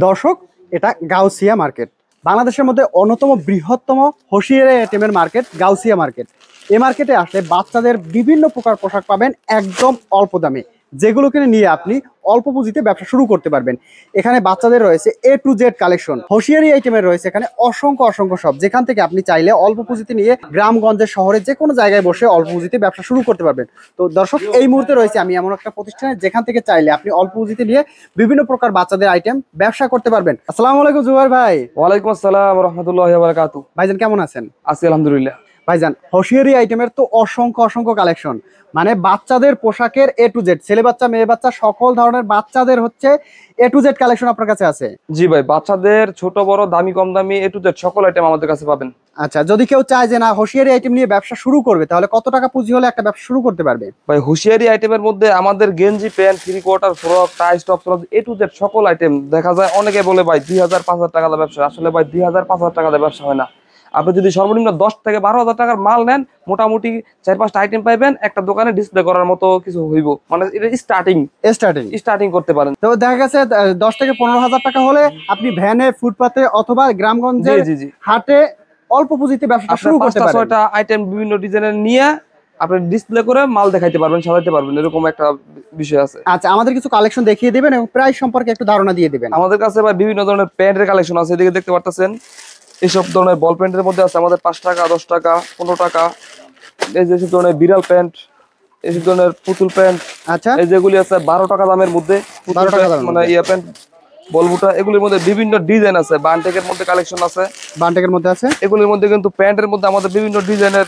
দর্শক, এটা গাউসিয়া মার্কেট, বাংলাদেশের মধ্যে অন্যতম বৃহত্তম হোশিয়ারি আইটেমের মার্কেট গাউসিয়া মার্কেট। এই মার্কেটে আসলে বাচ্চাদের বিভিন্ন প্রকার পোশাক পাবেন একদম অল্প দামে, যেগুলোকে নিয়ে আপনি অল্প পুঁজিতে ব্যবসা শুরু করতে পারবেন। এখানে বাচ্চাদের রয়েছে এ টু জেড কালেকশন, হোশিয়ারি আইটেমের রয়েছে এখানে অসংখ্য অসংখ্য সব, যেখান থেকে আপনি চাইলে অল্প পুঁজিতে নিয়ে গ্রামগঞ্জের শহরে যে কোনো জায়গায় বসে অল্প পুঁজিতে ব্যবসা শুরু করতে পারবেন। তো দর্শক, এই মুহূর্তে রয়েছে আমি এমন একটা প্রতিষ্ঠানে যেখান থেকে চাইলে আপনি অল্প পুঁজিতে নিয়ে বিভিন্ন প্রকার বাচ্চাদের আইটেম ব্যবসা করতে পারবেন। আসসালামু আলাইকুম জুবাইর ভাই। ওয়ালাইকুম আসসালাম রাহমাতুল্লাহি ওয়া বারাকাতুহু। ভাইজান কেমন আছেন? আছি আলহামদুলিল্লাহ। ভাইজান, হোশিয়ারি আইটেমের তো অসংখ্য অসংখ্য কালেকশন, মানে বাচ্চাদের পোশাকের এ টু জেড, ছেলে বাচ্চা মেয়ে বাচ্চা সকল ধরনের বাচ্চাদের হচ্ছে এ টু জেড কালেকশন আপনার কাছে আছে। জি ভাই, বাচ্চাদের ছোট বড় দামি কম দামি এ টু জেড সকল আইটেম আমাদের কাছে পাবেন। আচ্ছা, যদি কেউ চায় যে না হোশিয়ারি আইটেম নিয়ে ব্যবসা শুরু করবে, তাহলে কত টাকা পুঁজি হলে একটা ব্যবসা শুরু করতে পারবে? ভাই, হুশিয়ারি আইটেমের মধ্যে আমাদের গেঞ্জি pant three quarter frock tie stop A to Z সকল আইটেম দেখা যায়। অনেকে বলে ভাই 2000-5000 টাকা ব্যবসা, আসলে ভাই 2000-5000 টাকা ব্যবসা হয় না। আপনি যদি সর্বনিম্ন 10 থেকে 12,000 টাকার মাল নেন, মোটামুটি 4-5টা আইটেম পাইবেন, একটা দোকানে ডিসপ্লে করার মতো কিছু হইব। মানে এটা স্টার্টিং স্টার্টিং করতে পারেন। তো দেখা গেছে 10 থেকে 15,000 টাকা হলে আপনি ভ্যানে, ফুটপাতে অথবা গ্রামগঞ্জে হাটে অল্প পুঁজিতে ব্যবসা শুরু করতে পারেন। 5-6টা আইটেম বিভিন্ন ডিজাইনের নিয়ে আপনি ডিসপ্লে করে মাল দেখাইতে পারবেন, সাজাইতে পারবেন, এরকম একটা বিষয় আছে। আচ্ছা, আমাদের কিছু কালেকশন দেখিয়ে দিবেন এবং প্রাইস সম্পর্কে একটু ধারণা দিয়ে দিবেন। আমাদের কাছে ভাই বিভিন্ন ধরনের প্যান্টের কালেকশন আছে, এদিকে দেখতে পারতেছেন। এইসব ধরনের বল প্যান্টের মধ্যে আছে আমাদের 5 টাকা, 10 টাকা, 15 টাকা। এই যে ধরনের বিড়াল প্যান্ট, এইসব ধরনের পুতুল প্যান্ট। আচ্ছা, এই যেগুলি আছে 12 টাকা দামের মধ্যে, 12 টাকা দামের মানে ইয়া প্যান্ট বলবুটা। এগুলির মধ্যে বিভিন্ন ডিজাইন আছে, বানটেকের মধ্যে কালেকশন আছে, বানটেকের মধ্যে আছে। এগুলির মধ্যে কিন্তু প্যান্টের মধ্যে আমাদের বিভিন্ন ডিজাইনের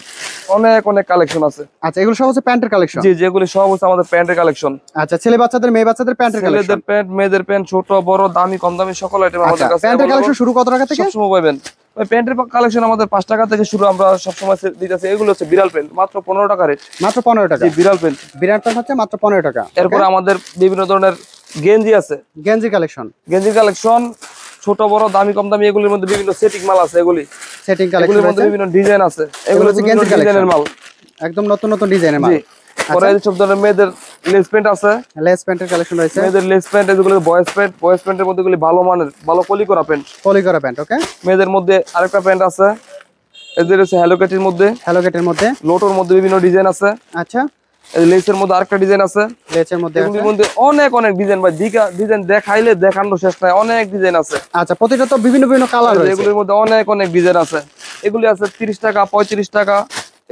অনেক অনেক কালেকশন আছে। আচ্ছা, এগুলো সব হচ্ছে প্যান্টের কালেকশন। জি, যেগুলি সব হচ্ছে আমাদের প্যান্টের কালেকশন। আচ্ছা, ছেলে বাচ্চাদের মেয়ে বাচ্চাদের প্যান্টের কালেকশন, ছেলেদের প্যান্ট মেয়েদের প্যান্ট, ছোট বড় দামি কম দামি সকল আইটেম আমাদের কাছে। প্যান্টের কালেকশন শুরু কত টাকা থেকে? সবসময় পাবেন ওই প্যান্টের কালেকশন আমাদের 5 টাকা থেকে শুরু, আমরা সবসময় দিতেছি। এগুলো হচ্ছে বিড়াল প্যান্ট, মাত্র 15 টাকা রেট। মাত্র 15 টাকা? জি, বিড়াল প্যান্ট হচ্ছে মাত্র 15 টাকা। এরপর আমাদের বিভিন্ন ধরনের গেঞ্জি আছে, গেঞ্জি কালেকশন, ছোট বড় দামি কম দামি। এগুলির মধ্যে বিভিন্ন সেটিং মাল আছে, এগুলি সেটিং কালেকশন, এগুলির মধ্যে বিভিন্ন ডিজাইন আছে। এগুলো হচ্ছে গেঞ্জি ডিজাইনের মাল, একদম নতুন নতুন ডিজাইনের মাল। পরে সব ধরনের মেয়েদের লেস প্যান্ট আছে, লেস প্যান্টের কালেকশন রয়েছে। মেয়েদের লেস প্যান্ট, এগুলো বয়েজ প্যান্টের মধ্যে এগুলি ভালো মানের, ভালো পলি করা প্যান্ট। ওকে। মেয়েদের মধ্যে আরেকটা প্যান্ট আছে, এদের হচ্ছে হ্যালো কেটের মধ্যে লোটোর মধ্যে বিভিন্ন ডিজাইন আছে। আচ্ছা, এই লেসের মধ্যে আরেকটা ডিজাইন আছে, লেসের মধ্যে এগুলির মধ্যে অনেক অনেক ডিজাইন ভাই, ডিজাইন দেখাইলে দেখানো শেষ নাই, অনেক ডিজাইন আছে। আচ্ছা, প্রতিটা তো বিভিন্ন বিভিন্ন কালার রয়েছে, এগুলির মধ্যে অনেক অনেক ডিজাইন আছে। এগুলি আছে 30 টাকা, 35 টাকা,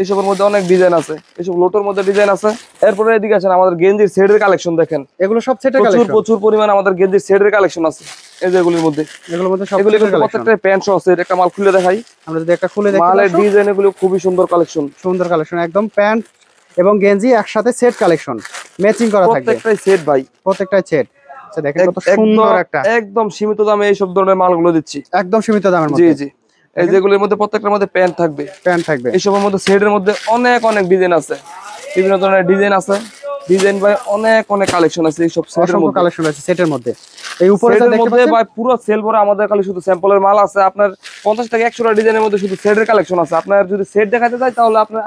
এইসবের মধ্যে অনেক ডিজাইন আছে। এইসব লোটোর মধ্যে ডিজাইন আছে। এরপরে এদিকে আছেন আমাদের গেঞ্জির সেটের কালেকশন দেখেন, এগুলো সব সেটের কালেকশন, প্রচুর পরিমাণে আমাদের গেঞ্জির সেটের কালেকশন আছে। এই যে এগুলোর মধ্যে সব এগুলি কিন্তু প্রত্যেকটা প্যান্ট সহ সেট। একটা মাল খুলে দেখাই, আমরা যদি একটা খুলে দেখি, মালের ডিজাইন এগুলো খুবই সুন্দর কালেকশন, একদম প্যান্ট এবং গেঞ্জি একসাথে সেট কালেকশন, ম্যাচিং করা থাকবে প্রত্যেকটাই সেট ভাই, প্রত্যেকটাই সেট। আচ্ছা, দেখেন কত সুন্দর একটা, একদম সীমিত দামে এই সব ধরনের মালগুলো দিচ্ছি, একদম সীমিত দামের জি মধ্যে। জি। এই যেগুলোর মধ্যে প্রত্যেকটার মধ্যে প্যান্ট থাকবে। এইসবের মধ্যে সেটের মধ্যে অনেক অনেক ডিজাইন আছে, বিভিন্ন ধরনের ডিজাইন আছে। ডিজাইন ভাই অনেক অনেক কালেকশন আছে, এইসব অসংখ্য কালেকশন আছে সেটের মধ্যে। এই উপরে মধ্যে ভাই পুরো সেল ভরা আমাদের খালি শুধু স্যাম্পলের মাল আছে। আপনার 50 থেকে 100টা ডিজাইনের মধ্যে শুধু সেটের কালেকশন আছে। আপনার যদি সেট দেখাতে চাই তাহলে আপনার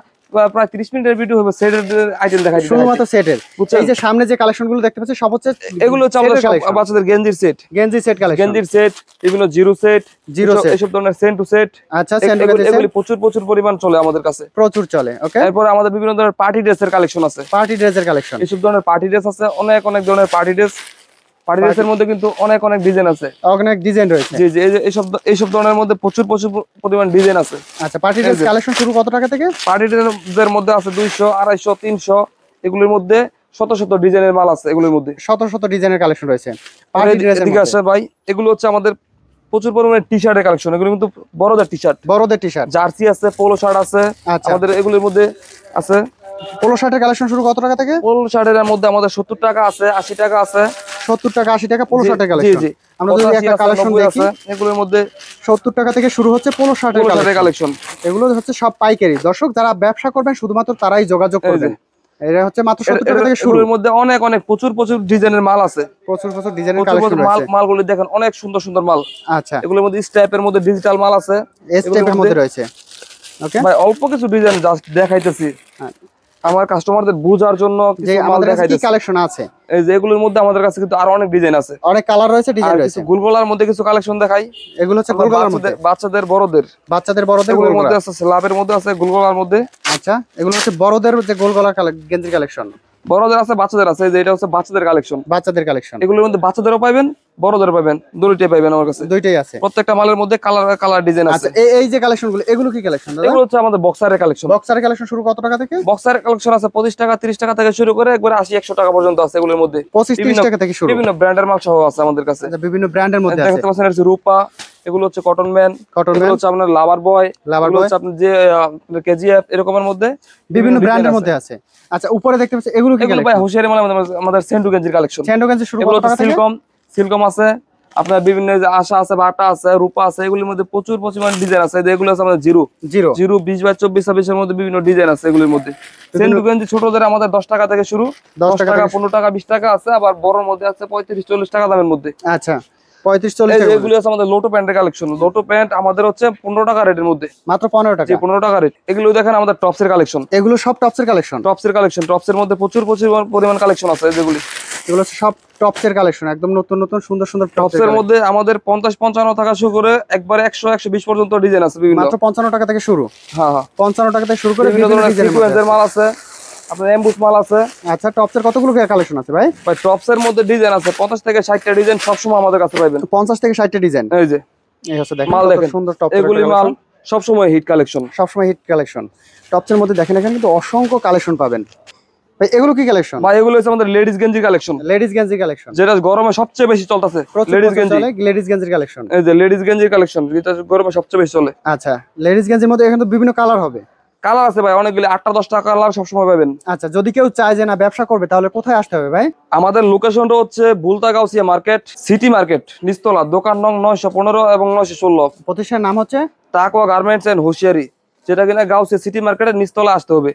প্রায় 30 মিনিটের ভিডিও হবে সেটের আইটেম দেখাই, শুধুমাত্র সেটের। এই যে সামনে যে কালেকশনগুলো দেখতে পাচ্ছেন সব হচ্ছে এগুলো হচ্ছে আমাদের বাচ্চাদের গেঞ্জির সেট কালেকশন, গেঞ্জির সেট, বিভিন্ন জিরো সেট এসব ধরনের সেন্ট টু সেট। আচ্ছা, এগুলি প্রচুর পরিমাণ চলে আমাদের কাছে, প্রচুর চলে। ওকে। এরপর আমাদের বিভিন্ন ধরনের পার্টি ড্রেসের কালেকশন আছে, এসব ধরনের পার্টি ড্রেস আছে, অনেক অনেক ধরনের পার্টি ড্রেসের মধ্যে কিন্তু অনেক অনেক ডিজাইন আছে, অনেক ডিজাইন রয়েছে। জি জি, এইসব ধরনের মধ্যে প্রচুর পরিমাণ ডিজাইন আছে। আচ্ছা, পার্টি ড্রেস কালেকশন শুরু কত টাকা থেকে? পার্টি ড্রেসের মধ্যে আছে 200, 250, 300। এগুলোর মধ্যে শত শত ডিজাইনের মাল আছে, এগুলোর মধ্যে শত শত ডিজাইনের কালেকশন রয়েছে পার্টি ড্রেসের মধ্যে। ভাই এগুলো হচ্ছে আমাদের প্রচুর পরিমাণে টি-শার্টের কালেকশন, এগুলো কিন্তু বড়দের টি-শার্ট, জার্সি আছে, পোলো শার্ট আছে। আমাদের এগুলোর মধ্যে আছে পোলো শার্টের কালেকশন শুরু কত টাকা থেকে? পোলো শার্টের মধ্যে আমাদের 70 টাকা আছে, 80 টাকা আছে। 70 টাকা 80 টাকা পোলো শার্টের কালেকশন। জি জি, আমরা যদি একটা কালেকশন দেখি, এগুলোর মধ্যে 70 টাকা থেকে শুরু হচ্ছে পোলো শার্টের কালেকশন। এগুলো হচ্ছে সব পাইকারি। দর্শক, যারা ব্যবসা করবেন শুধুমাত্র তারাই যোগাযোগ করবেন। এটা হচ্ছে মাত্র 70 টাকা থেকে শুরু। এর মধ্যে অনেক অনেক প্রচুর ডিজাইনের মাল আছে, প্রচুর ডিজাইনের কালেকশন আছে। মালগুলো দেখেন অনেক সুন্দর সুন্দর মাল। আচ্ছা, এগুলোর মধ্যে স্টেপের মধ্যে ডিজিটাল মাল আছে, স্টেপের মধ্যে রয়েছে। ওকে ভাই, অল্প কিছু ডিজাইন জাস্ট দেখাইতেছি। আমার কাস্টমারদের বোঝার জন্য যে কিছু মাল আমাদের কাছে দেখাই কি দিচ্ছি। কালেকশন আছে? এই যে এগুলোর মধ্যে আমাদের কাছে কিন্তু আরো অনেক ডিজাইন আছে, অনেক কালার রয়েছে, ডিজাইন আর রয়েছে। কিছু গোলগোলার মধ্যে কিছু কালেকশন দেখাই। এগুলো হচ্ছে গোলগলার মধ্যে, বাচ্চাদের বড়দের, বাচ্চাদের বড়দের এগুলোর গোলগলা। মধ্যে আছে, লাভের মধ্যে আছে, গোলগোলার মধ্যে। আচ্ছা, এগুলো হচ্ছে বড়দের যে গোলগলা গেঞ্জির কালেকশন। বড়দের আছে, বাচ্চাদের আছে। এই যে এটা হচ্ছে বাচ্চাদের কালেকশন, বাচ্চাদের কালেকশন। এগুলোর মধ্যে বাচ্চাদেরও পাবেন, বড়দেরও পাবেন, দুটোই পাবেন আমার কাছে। দুইটাই আছে, প্রত্যেকটা মালের মধ্যে কালার কালার ডিজাইন আছে। আচ্ছা এই যে কালেকশনগুলো, এগুলো কি কালেকশন দাদা? এগুলো হচ্ছে আমাদের বক্সারের কালেকশন। বক্সারের কালেকশন শুরু কত টাকা থেকে? বক্সারের কালেকশন আছে 25 টাকা, 30 টাকা থেকে শুরু করে একবারে 80-100 টাকা পর্যন্ত আছে। এগুলোর মধ্যে 25-30 টাকা থেকে শুরু, বিভিন্ন ব্র্যান্ডের মাল সহ আছে আমাদের কাছে। আচ্ছা, বিভিন্ন ব্র্যান্ডের মধ্যে আছে। দেখতে পাচ্ছেন, এটা হচ্ছে রূপা, এগুলো হচ্ছে কটন ম্যান, কটন এগুলো ম্যান, হচ্ছে আপনার লাভার বয়, লাভার এগুলো বয়, হচ্ছে আপনার যে কেজিএফ এরকমের মধ্যে বিভিন্ন ব্র্যান্ডের মধ্যে আছে। আচ্ছা, উপরে দেখতে পাচ্ছি এগুলো কি এগুলো ভাই কালেকশন? হুশিয়ারি মাল আমাদের সেন্টু গেঞ্জির কালেকশন। স্যান্ডো গেঞ্জি শুরু এগুলো কত টাকা থেকে? সিলকম আছে, আপনার বিভিন্ন যে আশা আছে, বাটা আছে, রূপা আছে। এগুলোর মধ্যে প্রচুর পরিমাণ ডিজাইন আছে। এগুলো আছে আমাদের জিরো জিরো 20/24, 26 এর মধ্যে বিভিন্ন ডিজাইন আছে। এগুলোর মধ্যে সেন্টু গেঞ্জি ছোটদের আমাদের 10 টাকা থেকে শুরু, 10 10 টাকা, 15 টাকা, 20 টাকা আছে। আবার বড়র মধ্যে আছে 35-40 টাকা দামের মধ্যে। আচ্ছা, 35-40 টাকা এগুলো আছে আমাদের লোটো প্যান্টের কালেকশন। লোটো প্যান্ট আমাদের হচ্ছে 15 টাকা রেটের মধ্যে, মাত্র 15 টাকা। 15 টাকা রেট। এগুলো দেখেন আমাদের টপসের কালেকশন। এগুলো সব টপসের কালেকশন। টপসের মধ্যে প্রচুর পরিমাণ কালেকশন আছে। যেগুলি এগুলো হচ্ছে সব টপসের কালেকশন, একদম নতুন নতুন সুন্দর সুন্দর টপসের মধ্যে আমাদের 50-55 টাকা শুরু করে একবারে 100-120 পর্যন্ত ডিজাইন আছে বিভিন্ন। মাত্র 55 টাকা থেকে শুরু। হ্যাঁ হ্যাঁ, 55 টাকা থেকে শুরু করে বিভিন্ন বিভিন্ন ধরনের ডিজাইনের সিকোয়েন্সের মাল আছে, আপনার এমবুস মাল আছে। আচ্ছা, টপসের কতগুলো কালেকশন আছে ভাই? ভাই টপসের মধ্যে ডিজাইন আছে 50 থেকে 60টা ডিজাইন সবসময় আমাদের কাছে পাবেন। 50 থেকে 60টা ডিজাইন। এই যে এই হচ্ছে দেখেন মাল কত দেখেন, সুন্দর টপস। এগুলি মাল সবসময় হিট কালেকশন, সবসময় হিট কালেকশন। টপসের মধ্যে দেখেন এখানে কিন্তু অসংখ্য কালেকশন পাবেন ভাই। এগুলো কি কালেকশন? ভাই এগুলো হচ্ছে আমাদের লেডিস গেঞ্জি কালেকশন, লেডিস গেঞ্জি কালেকশন, যেটা গরমে সবচেয়ে বেশি চলতেছে। লেডিস গেঞ্জি, লেডিস গেঞ্জির কালেকশন। এই যে লেডিস গেঞ্জির কালেকশন, যেটা গরমে সবচেয়ে বেশি চলে। আচ্ছা, লেডিস গেঞ্জির মধ্যে এখানে তো বিভিন্ন কালার হবে। কালার আছে ভাই অনেকগুলি, 8টা-10টা কালার সবসময় পাবেন। আচ্ছা, যদি কেউ চায় যে না ব্যবসা করবে তাহলে কোথায় আসতে হবে ভাই? আমাদের লোকেশনটা হচ্ছে বুলতা গাউসিয়া মার্কেট, সিটি মার্কেট, নিচতলা, দোকান নং 915 এবং 916। প্রতিষ্ঠানের নাম হচ্ছে তাকওয়া গার্মেন্টস এন্ড হুশিয়ারি, যেটা কিনা গাউসিয়া সিটি মার্কেটের নিচতলা আসতে হবে।